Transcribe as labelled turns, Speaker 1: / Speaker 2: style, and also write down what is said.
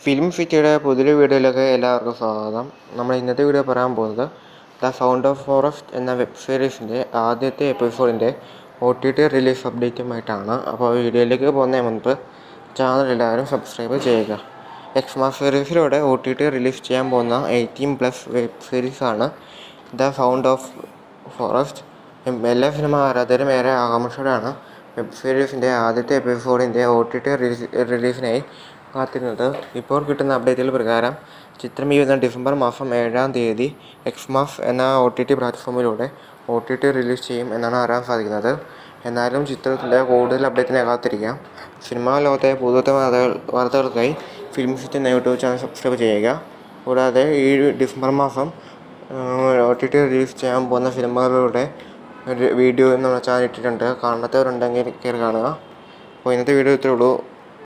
Speaker 1: Film സിറ്റിയുടെ പുതിയൊരു വീഡിയോയിലേക്ക് എല്ലാവർക്കും സ്വാഗതം. നമ്മൾ ഇന്നത്തെ വീഡിയോ പറയാൻ പോകുന്നത് ദ സൗണ്ട് ഓഫ് ഫോറസ്റ്റ് എന്ന വെബ് സീരീസിൻ്റെ ആദ്യത്തെ എപ്പിസോഡിൻ്റെ OTT റിലീസ് അപ്ഡേറ്റുമായിട്ടാണ്. അപ്പോൾ വീഡിയോയിലേക്ക് പോകുന്നതിന് മുൻപ് ചാനൽ എല്ലാവരും സബ്സ്ക്രൈബ് ചെയ്യുക. യെസ്മ സീരീസിലൂടെ OTT റിലീസ് ചെയ്യാൻ പോകുന്ന 18+ വെബ് സീരീസാണ് ദ സൗണ്ട് ഓഫ് ഫോറസ്റ്റ്. എല്ലാ സിനിമ ആരാധകരും ഏറെ ആകാംക്ഷയോടെയാണ് വെബ് സീരീസിൻ്റെ ആദ്യത്തെ എപ്പിസോഡിൻ്റെ OTT റിലീസിനായി കാത്തിരുന്നത്. ഇപ്പോൾ കിട്ടുന്ന അപ്ഡേറ്റുകൾ പ്രകാരം ചിത്രം ഈ വരുന്ന ഡിസംബർ മാസം 7-ാം തീയതി യെസ്മ എന്ന OTT പ്ലാറ്റ്ഫോമിലൂടെ OTT റിലീസ് ചെയ്യും എന്നാണ് അറിയാൻ സാധിക്കുന്നത്. എന്നാലും ചിത്രത്തിൻ്റെ കൂടുതൽ അപ്ഡേറ്റിനെ കാത്തിരിക്കാം. സിനിമാ ലോകത്തെ പുതുത്ത വാർത്തകൾക്കായി ഫിലിം സിറ്റി എന്ന യൂട്യൂബ് ചാനൽ സബ്സ്ക്രൈബ് ചെയ്യുക. കൂടാതെ ഈ ഡിസംബർ മാസം OTT റിലീസ് ചെയ്യാൻ പോകുന്ന സിനിമകളുടെ ഒരു വീഡിയോ നമ്മുടെ ചാനൽ ഇട്ടിട്ടുണ്ട്. കാണാത്തവരുണ്ടെങ്കിൽ കയറി കാണുക. അപ്പോൾ ഇന്നത്തെ വീഡിയോ ഇത്രയേ ഉള്ളൂ.